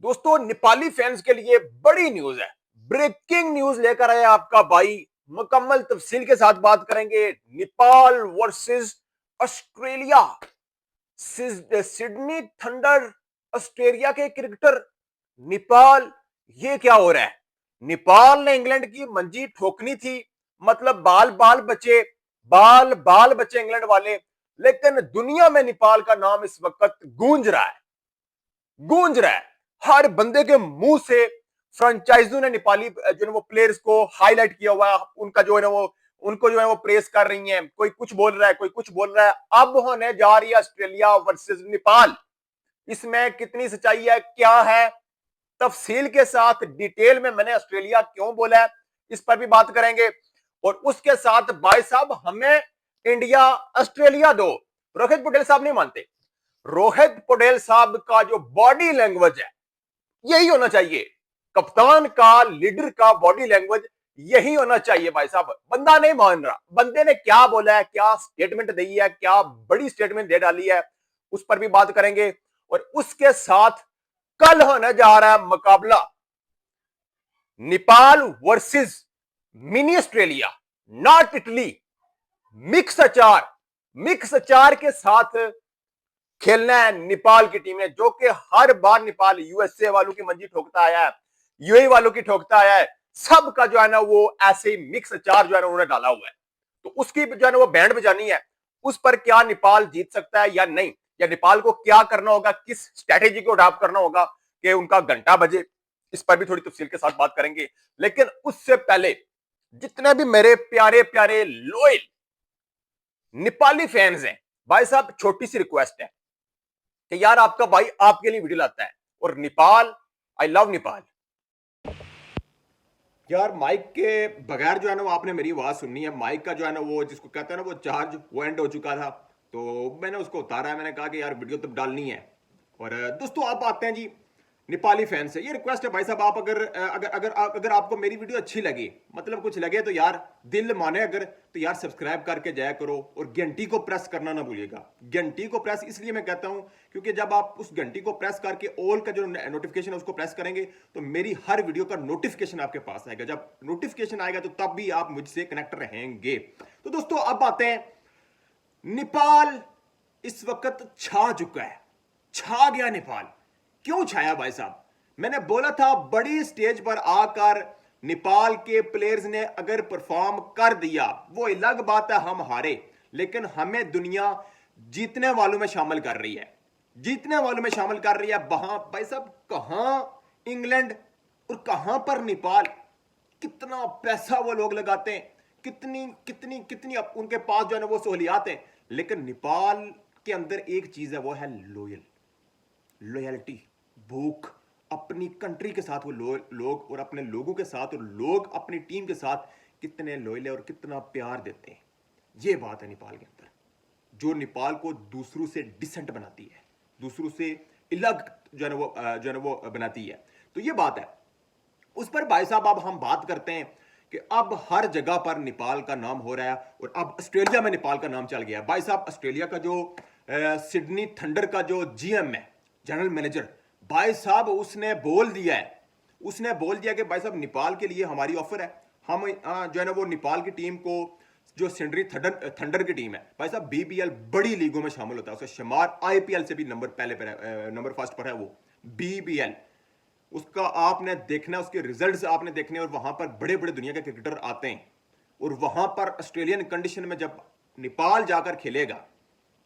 दोस्तों नेपाली फैंस के लिए बड़ी न्यूज है। ब्रेकिंग न्यूज लेकर आया आपका भाई। मुकम्मल तफसील के साथ बात करेंगे। Nepal versus Australia. Sydney thunder Australia के क्रिकेटर नेपाल। ये क्या हो रहा है? नेपाल ने इंग्लैंड की मंजी ठोकनी थी। मतलब बाल बाल बचे इंग्लैंड वाले। लेकिन दुनिया में नेपाल का नाम इस वक्त गूंज रहा है। हर बंदे के मुंह से फ्रेंचाइजों ने नेपाली जो है वो प्लेयर्स को हाईलाइट किया हुआ है। उनका जो है ना वो उनको जो है वो प्रेस कर रही हैं। कोई कुछ बोल रहा है, कोई कुछ बोल रहा है। अब होने जा रही है ऑस्ट्रेलिया वर्सेस नेपाल। इसमें कितनी सच्चाई है, क्या है, तफसील के साथ डिटेल में मैंने ऑस्ट्रेलिया क्यों बोला है, इस पर भी बात करेंगे। और उसके साथ भाई साहब हमें इंडिया ऑस्ट्रेलिया दो। रोहित पटेल साहब नहीं मानते। रोहित पटेल साहब का जो बॉडी लैंग्वेज है यही होना चाहिए। कप्तान का, लीडर का बॉडी लैंग्वेज यही होना चाहिए। भाई साहब बंदा नहीं मान रहा। बंदे ने क्या बोला है, क्या स्टेटमेंट दी है, क्या बड़ी स्टेटमेंट दे डाली है, उस पर भी बात करेंगे। और उसके साथ कल होने जा रहा है मुकाबला Nepal versus mini Australia, not Italy. Mix अचार के साथ खेलना है नेपाल की टीम ने, जो कि हर बार नेपाल यूएसए वालों की मंजी ठोकता आया है, यूएई वालों की ठोकता आया है। सबका जो है ना वो ऐसे ही मिक्स अचार जो है ना उन्होंने डाला हुआ है। तो उसकी जो है ना वो बैंड बजानी है। उस पर क्या नेपाल जीत सकता है या नहीं, या नेपाल को क्या करना होगा, किस स्ट्रैटेजी को अडॉप्ट करना होगा कि उनका घंटा बजे, इस पर भी थोड़ी तफसील के साथ बात करेंगे। लेकिन उससे पहले जितने भी मेरे प्यारे प्यारे लोयल नेपाली फैंस हैं, भाई साहब छोटी सी रिक्वेस्ट है कि यार आपका भाई आपके लिए वीडियो लाता है। और नेपाल, आई लव नेपाल। यार माइक के बगैर जो है ना वो आपने मेरी आवाज सुननी है। माइक का जो है ना वो जिसको कहते हैं ना वो चार्ज वो एंड हो चुका था, तो मैंने उसको उतारा है। मैंने कहा कि यार वीडियो तब डालनी है। और दोस्तों आप आते हैं जी नेपाली फैन से। ये रिक्वेस्ट है भाई साहब, आप अगर अगर अगर अगर आपको मेरी वीडियो अच्छी लगी, मतलब कुछ लगे तो यार दिल माने अगर, तो यार सब्सक्राइब करके जाया करो और घंटी को प्रेस करना ना भूलिएगा। घंटी को प्रेस इसलिए मैं कहता हूं क्योंकि जब आप उस घंटी को प्रेस करके ऑल का जो नोटिफिकेशन है उसको प्रेस करेंगे तो मेरी हर वीडियो का नोटिफिकेशन आपके पास आएगा। जब नोटिफिकेशन आएगा तो तब भी आप मुझसे कनेक्ट रहेंगे। तो दोस्तों अब आते हैं, नेपाल इस वक्त छा चुका है, छा गया नेपाल। क्यों छाया भाई साहब? मैंने बोला था बड़ी स्टेज पर आकर नेपाल के प्लेयर्स ने अगर परफॉर्म कर दिया वो अलग बात है, हम हारे, लेकिन हमें दुनिया जीतने वालों में शामिल कर रही है, जीतने वालों में शामिल कर रही है। वहां भाई साहब कहां इंग्लैंड और कहां पर नेपाल, कितना पैसा वो लोग लगाते हैं, कितनी कितनी कितनी उनके पास जो है ना वो सहूलियात हैं। लेकिन नेपाल के अंदर एक चीज है, वो है लॉयल्टी, भूख अपनी कंट्री के साथ। वो लोग और अपने लोगों के साथ और लोग अपनी टीम के साथ कितने लॉयल है और कितना प्यार देते हैं। ये बात है नेपाल के अंदर, जो नेपाल को दूसरों से डिसेंट बनाती है, दूसरों से अलग जो है ना वो बनाती है। तो ये बात है। उस पर भाई साहब अब हम बात करते हैं कि अब हर जगह पर नेपाल का नाम हो रहा है और अब ऑस्ट्रेलिया में नेपाल का नाम चल गया है। भाई साहब ऑस्ट्रेलिया का जो सिडनी थंडर का जो जीएम है, जनरल मैनेजर, भाई साहब उसने बोल दिया है, उसने बोल दिया कि भाई साहब नेपाल के लिए हमारी ऑफर है। हम जो है ना वो नेपाल की टीम को, जो सिडनी थंडर की टीम है भाई साहब, बीबीएल बड़ी लीगों में शामिल होता है, उसका शुमार आईपीएल से भी नंबर पहले पर है, नंबर फर्स्ट पर है वो बीबीएल। उसका आपने देखना, उसके रिजल्ट्स आपने देखने, और वहां पर बड़े बड़े दुनिया के क्रिकेटर आते हैं। और वहां पर ऑस्ट्रेलियन कंडीशन में जब नेपाल जाकर खेलेगा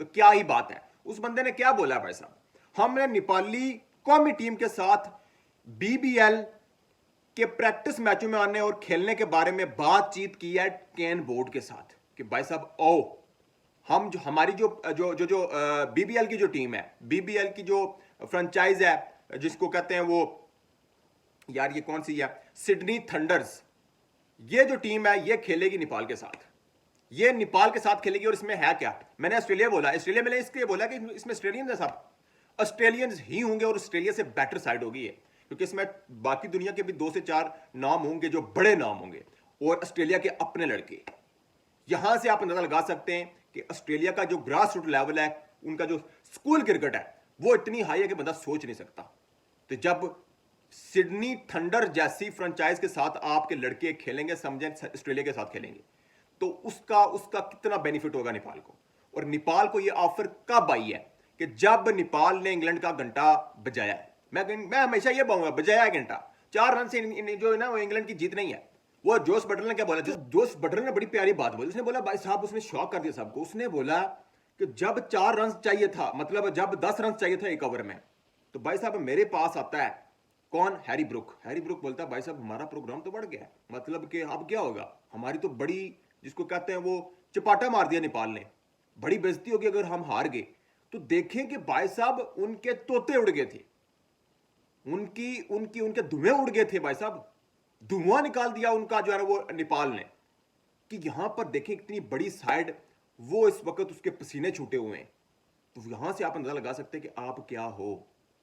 तो क्या ही बात है। उस बंदे ने क्या बोला भाई साहब, हमने नेपाली कौमी टीम के साथ बीबीएल के प्रैक्टिस मैचों में आने और खेलने के बारे में बातचीत की है केन बोर्ड के साथ कि भाई साहब आओ, हम जो हमारी जो जो जो जो बीबीएल की जो टीम है, बीबीएल की जो फ्रेंचाइज है जिसको कहते हैं वो, यार ये कौन सी है, सिडनी थंडर्स, ये जो टीम है ये खेलेगी नेपाल के साथ, ये नेपाल के साथ खेलेगी। और इसमें है क्या, मैंने ऑस्ट्रेलिया बोला, ऑस्ट्रेलिया मैंने इसलिए बोला कि इसमें ऑस्ट्रेलियंस है, सब ऑस्ट्रेलियंस ही होंगे और ऑस्ट्रेलिया से बेटर साइड होगी ये, क्योंकि इसमें बाकी दुनिया के भी 2 से 4 नाम होंगे जो बड़े नाम होंगे और ऑस्ट्रेलिया के अपने लड़के। यहां से आप अंदाजा लगा सकते हैं कि ऑस्ट्रेलिया का जो ग्रास रूट लेवल है, उनका जो स्कूल क्रिकेट है वो इतनी हाई है कि बंदा सोच नहीं सकता। तो जब सिडनी थंडर जैसी फ्रेंचाइज के साथ आपके लड़के खेलेंगे, समझें ऑस्ट्रेलिया के साथ खेलेंगे, तो उसका उसका कितना बेनिफिट होगा नेपाल को। और नेपाल को यह ऑफर कब आई है कि जब नेपाल ने इंग्लैंड का घंटा बजाया है। मैं हमेशा यह कहूंगा, बजाया है घंटा, 4 रन से जो है ना वो इंग्लैंड की जीत नहीं है। वो जोश बटलर ने क्या बोला, जोश बटलर ने बड़ी प्यारी बात बोली। उसने बोला भाई साहब, उसने शॉक कर दिया सबको। उसने बोला कि जब 4 रन चाहिए था, मतलब जब 10 रन चाहिए था एक ओवर में, तो भाई साहब मेरे पास आता है कौन, हैरी ब्रुक। हैरी ब्रुक बोलता है भाई साहब हमारा प्रोग्राम तो बढ़ गया है, मतलब कि अब क्या होगा, हमारी तो बड़ी, जिसको कहते हैं वो चपाटा मार दिया नेपाल ने, बड़ी बेइज्जती होगी अगर हम हार गए। तो देखें कि भाई साहब उनके तोते उड़ गए थे, उनकी उनकी उनके धुएं उड़ गए थे भाई साहब, धुआं निकाल दिया उनका जो है वो नेपाल ने। कि यहां पर देखें इतनी बड़ी साइड, वो इस वक्त उसके पसीने छूटे हुए हैं। तो यहां से आप अंदाजा लगा सकते हैं कि आप क्या हो।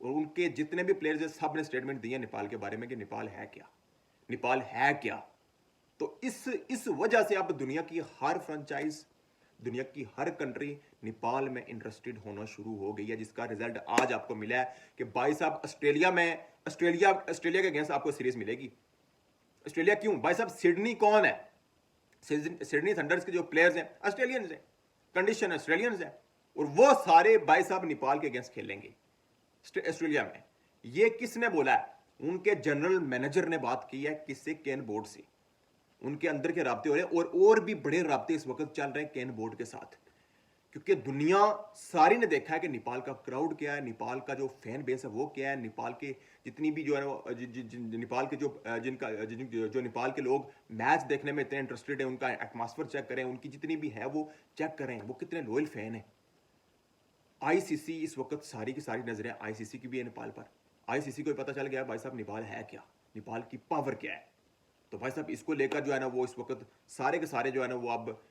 और उनके जितने भी प्लेयर्स हैं सब ने स्टेटमेंट दिए नेपाल के बारे में कि नेपाल है क्या, नेपाल है क्या। तो इस वजह से अब दुनिया की हर फ्रेंचाइज, दुनिया की हर कंट्री नेपाल में इंटरेस्टेड होना शुरू हो गई है, जिसका रिजल्ट आज आपको मिला है कि भाई साहब ऑस्ट्रेलिया में, ऑस्ट्रेलिया के अगेंस्ट आपको सीरीज मिलेगी। ऑस्ट्रेलिया क्यों भाई साहब, सिडनी कौन है, सिडनी थंडर्स के जो प्लेयर्स हैं ऑस्ट्रेलियंस हैं, कंडीशन ऑस्ट्रेलियंस है, और वो सारे भाई साहब नेपाल के अगेंस्ट खेलेंगे ऑस्ट्रेलिया में। ये किसने बोला है, उनके जनरल मैनेजर ने बात की है, किससे, केन बोर्ड से। उनके अंदर के राब्ते हो रहे हैं, और भी बड़े राब्ते इस वक्त चल रहे हैं केन बोर्ड के साथ, क्योंकि दुनिया सारी ने देखा है कि नेपाल का क्राउड क्या है, नेपाल का जो फैन बेस है वो क्या है, नेपाल के जितनी भी जो है नेपाल के जो नेपाल के लोग मैच देखने में इतने इंटरेस्टेड है, उनका एटमॉस्फेयर चेक करें, उनकी जितनी भी है वो चेक करें, वो कितने लॉयल फैन है। आईसीसी इस वक्त सारी की सारी नजरें आईसीसी की भी है नेपाल पर। आईसीसी को पता चल गया भाई साहब नेपाल है क्या, नेपाल की पावर क्या है। तो भाई साहब इसको लेकर जो है ना वो इस वक्त सारे के सारे जो है ना वो अब,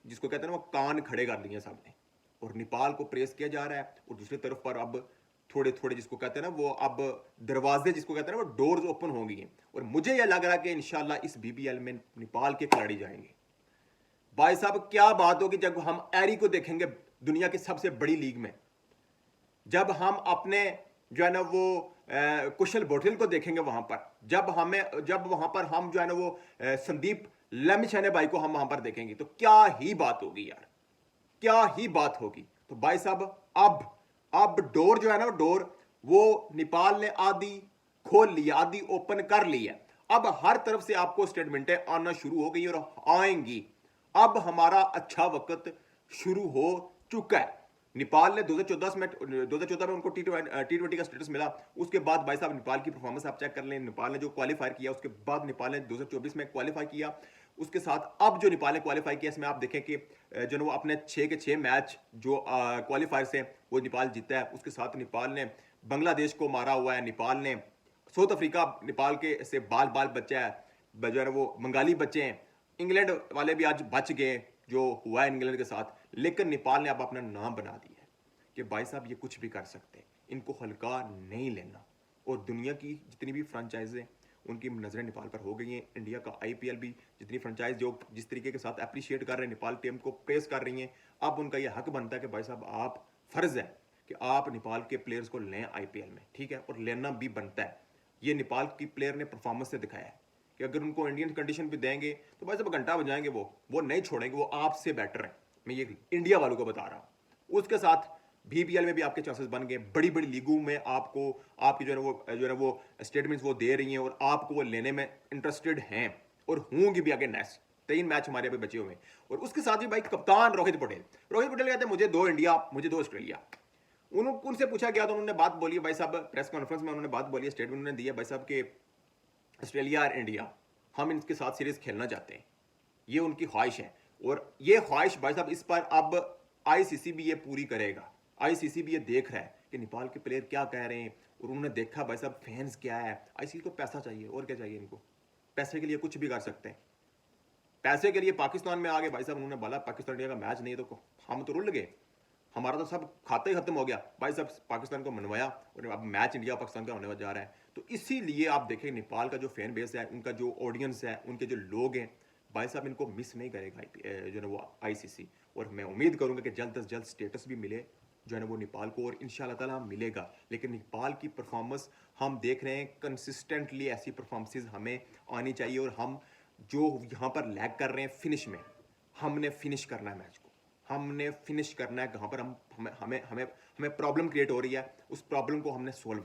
जिसको कहते हैं ना वो कान खड़े कर लिए सामने, और नेपाल को प्रेस किया जा रहा है। और दूसरी तरफ पर अब थोड़े थोड़े जिसको कहते हैं ना वो अब दरवाजे, जिसको कहते हैं ना वो डोर्स ओपन हो गई हैं। और मुझे यह लग रहा है कि इंशाल्लाह इस बीबीएल में नेपाल के खिलाड़ी जाएंगे। भाई साहब क्या बात होगी जब हम एरी को देखेंगे दुनिया की सबसे बड़ी लीग में, जब हम अपने जो है ना वो कुशल बोटिल को देखेंगे वहां पर, जब वहां पर हम जो है ना वो संदीप लमिछाने भाई को हम वहां पर देखेंगे, तो क्या ही बात होगी यार, क्या ही बात होगी। तो भाई साहब अब डोर जो है ना डोर वो नेपाल ने आधी खोल लिया, आधी ओपन कर ली है। अब हर तरफ से आपको स्टेटमेंटें आना शुरू हो गई और आएंगी। अब हमारा अच्छा वक्त शुरू हो चुका है। नेपाल ने 2014 में उनको टी20 का स्टेटस मिला। उसके बाद भाई साहब नेपाल की परफॉर्मेंस आप चेक कर लें, नेपाल ने जो क्वालिफाई किया, उसके बाद नेपाल ने 2024 में क्वालिफाई किया। उसके साथ अब जो नेपाल ने क्वालिफाई किया, इसमें आप देखें कि जो वो अपने 6 के 6 मैच जो क्वालिफायर से वो नेपाल जीता है। उसके साथ नेपाल ने बांग्लादेश को मारा हुआ है, नेपाल ने साउथ अफ्रीका, नेपाल के से बाल बाल बच्चा है जो है वो बंगाली बच्चे हैं। इंग्लैंड वाले भी आज बच गए जो हुआ है इंग्लैंड के साथ, लेकिन नेपाल ने अब अपना नाम बना दिया है कि भाई साहब ये कुछ भी कर सकते हैं, इनको हल्का नहीं लेना। और दुनिया की जितनी भी फ्रेंचाइजें उनकी नज़रें नेपाल पर हो गई हैं। इंडिया का आईपीएल भी जितनी फ्रेंचाइज जो जिस तरीके के साथ अप्रिशिएट कर रहे हैं, नेपाल टीम को प्रेस कर रही हैं, अब उनका यह हक बनता है कि भाई साहब आप, फर्ज है कि आप नेपाल के प्लेयर्स को लें आईपीएल में, ठीक है, और लेना भी बनता है। ये नेपाल की प्लेयर ने परफॉर्मेंस से दिखाया है कि अगर उनको इंडियन कंडीशन पे देंगे तो भाई साहब घंटा बजाएंगे, वो नहीं छोड़ेंगे, वो आपसे बेटर है। मैं ये इंडिया वालों को बता रहा हूँ। उसके साथ बीबीएल में भी आपके चांसेस बन गए, बड़ी बड़ी लीगों में आपको आपकी जो है वो स्टेटमेंट्स वो दे रही हैं और आपको वो लेने में इंटरेस्टेड हैं और होंगी भी आगे। नेक्स्ट 3 मैच हमारे अभी बचे हुए हैं। और उसके साथ भी भाई कप्तान रोहित पटेल कहते हैं मुझे 2 इंडिया, मुझे 2 ऑस्ट्रेलिया। उनसे पूछा गया तो उन्होंने बात बोली भाई साहब, प्रेस कॉन्फ्रेंस में उन्होंने बात बोली, स्टेटमेंट उन्होंने दिया भाई साहब के ऑस्ट्रेलिया और इंडिया हम इनके साथ सीरीज खेलना चाहते हैं, ये उनकी ख्वाहिश है। और ये ख्वाहिश भाई साहब इस पर अब आईसीसी भी ये पूरी करेगा। आईसीसी भी ये देख रहा है कि नेपाल के प्लेयर क्या कह रहे हैं, और उन्होंने देखा भाई साहब फैंस क्या है। आईसीसी को पैसा चाहिए, और क्या चाहिए इनको, पैसे के लिए कुछ भी कर सकते हैं। पैसे के लिए पाकिस्तान में आ गए भाई साहब, उन्होंने बोला पाकिस्तान इंडिया का मैच नहीं तो हम तो रुल गए, हमारा तो सब खाता ही खत्म हो गया। भाई साहब पाकिस्तान को मनवाया और अब मैच इंडिया पाकिस्तान का होने जा रहा है। तो इसीलिए आप देखें नेपाल का जो फैन बेस है, उनका जो ऑडियंस है, उनके जो लोग हैं, भाई साहब इनको मिस नहीं करेगा जो है वो आईसीसी। और मैं उम्मीद करूंगा कि जल्द से जल्द स्टेटस भी मिले जो है ना वो नेपाल को और इंशाल्लाह ताला मिलेगा। लेकिन नेपाल की परफॉर्मेंस हम देख रहे हैं, कंसिस्टेंटली ऐसी परफॉर्मेंसेज हमें आनी चाहिए। और हम जो यहाँ पर लैग कर रहे हैं फिनिश में, हमने फिनिश करना है मैच को, हमने फिनिश करना है। कहाँ पर हमें हमें हमें हमें प्रॉब्लम क्रिएट हो रही है, उस प्रॉब्लम को हमने सोल्व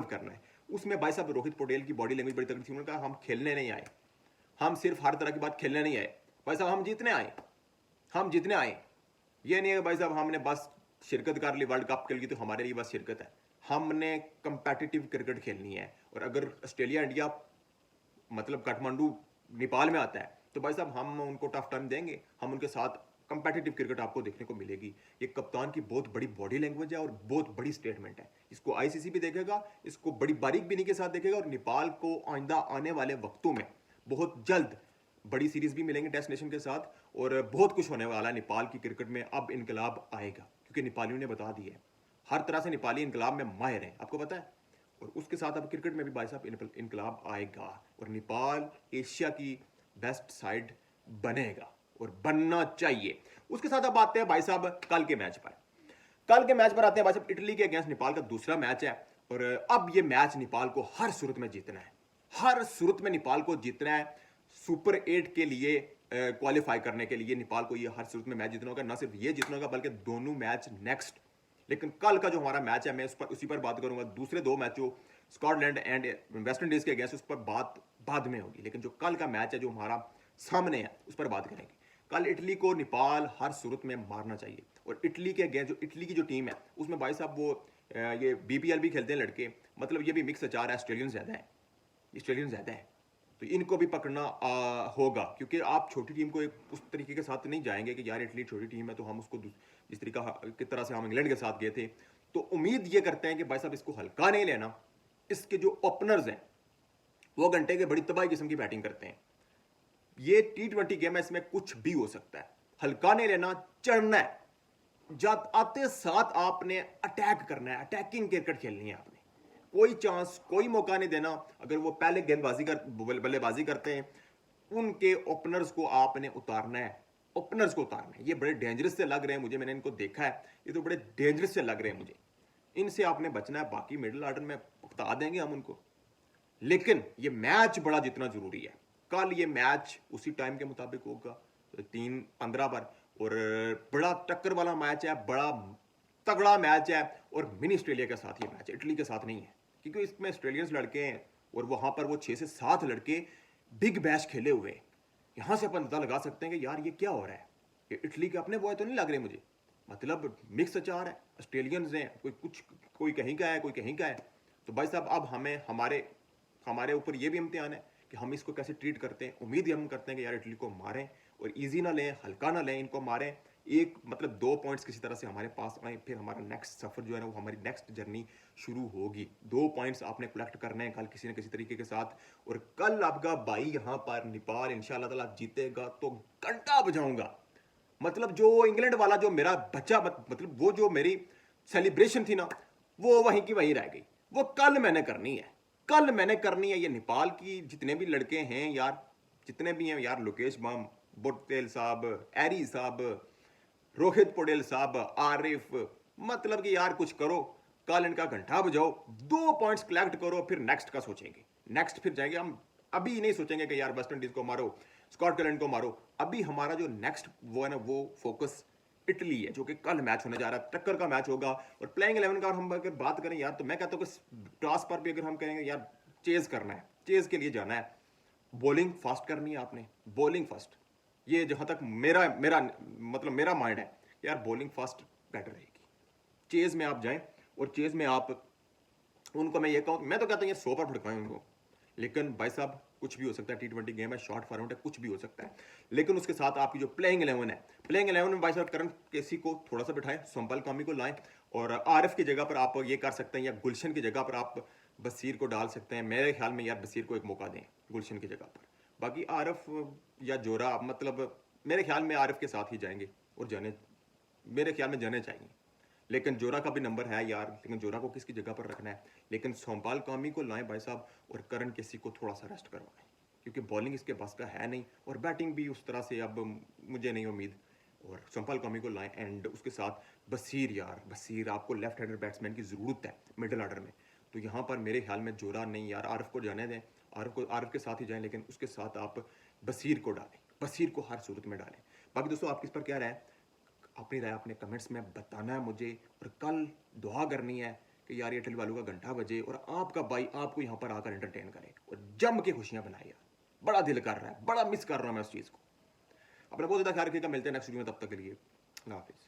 करना है। उसमें भाई साहब रोहित पटेल की बॉडी लैंग्वेज बड़ी तगड़ी थी। उन्होंने कहा हम खेलने नहीं आए, हम सिर्फ हर तरह की बात खेलने नहीं आए भाई साहब, हम जीतने आए। ये नहीं है भाई साहब हमने बस शिरकत कर ली वर्ल्ड कप के लिए तो हमारे लिए बस शिरकत है। हमने कंपेटिटिव क्रिकेट खेलनी है। और अगर ऑस्ट्रेलिया इंडिया मतलब काठमांडू नेपाल में आता है तो भाई साहब हम उनको टफ टाइम देंगे, हम उनके साथ कंपेटिटिव क्रिकेट आपको देखने को मिलेगी। ये कप्तान की बहुत बड़ी बॉडी लैंग्वेज है और बहुत बड़ी स्टेटमेंट है। इसको आईसीसी भी देखेगा, इसको बड़ी बारीक बीनी के साथ देखेगा। और नेपाल को आइंदा आने वाले वक्तों में बहुत जल्द बड़ी सीरीज भी मिलेंगे डेस्टिनेशन के साथ, और बहुत कुछ होने वाला है नेपाल की क्रिकेट में। अब इनकलाब आएगा क्योंकि नेपालियों ने बता दिया है, हर तरह से नेपाली इनकलाब में माहिर हैं, आपको पता है। और उसके साथ अब क्रिकेट में भी भाई साहब इनकलाब आएगा और नेपाल एशिया की बेस्ट साइड बनेगा और बनना चाहिए। उसके साथ अब आते हैं भाई साहब कल के मैच पर। कल के मैच पर आते हैं भाई साहब, इटली के अगेंस्ट नेपाल का दूसरा मैच है। और अब ये मैच नेपाल को हर सूरत में जीतना है, हर सूरत में नेपाल को जीतना है। सुपर 8 के लिए क्वालिफाई करने के लिए नेपाल को ये हर सूरत में मैच जीतना होगा। ना सिर्फ ये जीतना होगा बल्कि दोनों मैच नेक्स्ट। लेकिन कल का जो हमारा मैच है मैं उसी पर बात करूंगा। दूसरे दो मैचों स्कॉटलैंड एंड वेस्ट इंडीज के अगेंस्ट उस पर बात बाद में होगी। लेकिन जो कल का मैच है जो हमारा सामने है उस पर बात करेंगे। कल इटली को नेपाल हर सूरत में मारना चाहिए। और इटली के अगेंस्ट जो इटली की जो टीम है उसमें भाई साहब वो ये बीपीएल भी खेलते हैं लड़के, मतलब ये भी मिक्स अचार है, ऑस्ट्रेलियन ज़्यादा है। तो इनको भी पकड़ना होगा क्योंकि आप छोटी टीम को एक उस तरीके के साथ नहीं जाएंगे कि यार इटली छोटी टीम है तो हम उसको जिस तरीका की तरह से हम इंग्लैंड के साथ गए थे। तो उम्मीद ये करते हैं कि भाई साहब इसको हल्का नहीं लेना। इसके जो ओपनर्स हैं वो घंटे के बड़ी तबाही किस्म की बैटिंग करते हैं। ये T20 गेम है, इसमें कुछ भी हो सकता है, हल्का नहीं लेना, चढ़ना है। आते साथ आपने अटैक करना है, अटैकिंग क्रिकेट खेलनी है आपने, कोई चांस कोई मौका नहीं देना। अगर वो पहले बल्लेबाजी करते हैं उनके ओपनर्स को आपने उतारना है, ये बड़े डेंजरस से लग रहे हैं मुझे, मैंने इनको देखा है, ये तो बड़े डेंजरस से लग रहे हैं मुझे, इनसे आपने बचना है। बाकी मिडिल ऑर्डर में उतार देंगे हम उनको, लेकिन ये मैच बड़ा जितना जरूरी है। कल ये मैच उसी टाइम के मुताबिक होगा 3:15 पर, और बड़ा टक्कर वाला मैच है, बड़ा तगड़ा मैच है। और मिनी ऑस्ट्रेलिया के साथ ये मैच है, इटली के साथ नहीं है, क्योंकि इसमें ऑस्ट्रेलियंस लड़के हैं और वहां पर वो 6 से 7 लड़के बिग बैश खेले हुए हैं। यहां से अपन पता लगा सकते हैं कि यार ये क्या हो रहा है, ये इटली के अपने बॉय तो नहीं लग रहे मुझे, मतलब मिक्स अचार है, ऑस्ट्रेलियंस हैं, कोई कहीं का है, कोई कहीं का है। तो भाई साहब अब हमारे ऊपर ये भी इम्तिहान है कि हम इसको कैसे ट्रीट करते हैं। उम्मीद हम करते हैं कि यार इटली को मारें और इजी ना लें, हल्का ना लें, इनको मारें। एक मतलब 2 पॉइंट्स किसी तरह से हमारे पास आए, फिर हमारा नेक्स्ट सफ़र जो है ना वो हमारी नेक्स्ट जर्नी शुरू होगी। 2 पॉइंट्स आपने कलेक्ट करने हैं कल किसी न किसी तरीके के साथ। और कल आपका भाई यहाँ पर नेपाल इंशाल्लाह ताला जीतेगा तो घंटा बजाऊंगा। मतलब जो इंग्लैंड वाला जो मेरा बच्चा, मतलब वो जो मेरी सेलिब्रेशन थी ना वो वहीं की वहीं रह गई। वो कल मैंने करनी है। ये नेपाल की जितने भी लड़के हैं यार, जितने भी हैं यार, लोकेश बम, बुटेल साहब, एरी साहब, रोहित पटेल साहब, आरिफ, मतलब कि यार कुछ करो, कल इनका घंटा बजाओ, 2 पॉइंट्स कलेक्ट करो, फिर नेक्स्ट का सोचेंगे, नेक्स्ट फिर जाएंगे हम। अभी नहीं सोचेंगे कि यार वेस्ट इंडीज को मारो, स्कॉटलैंड को मारो। अभी हमारा जो नेक्स्ट वो है ना वो फोकस इटली है, जो कि कल मैच होने जा रहा है, टक्कर का मैच होगा। और प्लेइंग 11 का हम अगर बात करें यार, तो मैं कहता हूँ कि टॉस पर भी अगर हम कहेंगे यार चेज करना है, चेज के लिए जाना है, बॉलिंग फास्ट करनी है आपने, बॉलिंग फास्ट। ये जहां तक मेरा माइंड है यार, बॉलिंग फास्ट बेटर रहेगी। चेज में आप जाएं और चेज में आप उनको, मैं तो कहता हूँ ये 100 पर भड़काएं उनको। लेकिन भाई साहब कुछ भी हो सकता है, T20 गेम है, शॉर्ट फॉर्मेट है, कुछ भी हो सकता है। लेकिन उसके साथ आपकी जो प्लेइंग 11 है, प्लेइंग 11 में भाई साहब करण केसी को थोड़ा सा बिठाएं, सोमपाल कामी को लाएं, और आरिफ की जगह पर आप ये कर सकते हैं, या गुलशन की जगह पर आप बसीर को डाल सकते हैं। मेरे ख्याल में यार बसीर को एक मौका दें गुलशन की जगह पर। बाकी आरिफ या जोरा, मतलब मेरे ख्याल में आरिफ के साथ ही जाएंगे और मेरे ख्याल में जाने चाहिए। लेकिन जोरा का भी नंबर है यार, लेकिन जोरा को किसकी जगह पर रखना है। लेकिन सोमपाल कामी को लाएं भाई साहब, और करण केसी को थोड़ा सा रेस्ट करवाएं, क्योंकि बॉलिंग इसके बस का है नहीं, और बैटिंग भी उस तरह से अब मुझे नहीं उम्मीद। और संपल कौमी को लाएं एंड उसके साथ बसीर, यार बसीर, आपको लेफ्ट हैंडर बैट्समैन की ज़रूरत है मिडिल ऑर्डर में। तो यहाँ पर मेरे ख्याल में जोरा नहीं यार, आरिफ को जाने दें, आरिफ के साथ ही जाएं, लेकिन उसके साथ आप बसीर को डालें, बसीर को हर सूरत में डालें। बाकी दोस्तों आपकी इस पर क्या राय है, अपनी राय अपने कमेंट्स में बताना है मुझे, और कल दुआ करनी है कि यार ये टिल वालों का घंटा बजे और आपका भाई आपको यहाँ पर आकर एंटरटेन करे और जम के खुशियाँ बनाए यार। बड़ा दिल कर रहा है, बड़ा मिस कर रहा हूँ मैं उस चीज़ को। अपना बहुत ज़्यादा ख्याल रखिएगा, मिलते हैं नेक्स्ट वीडियो में, तब तक के लिए अल्लाह हाफिज़।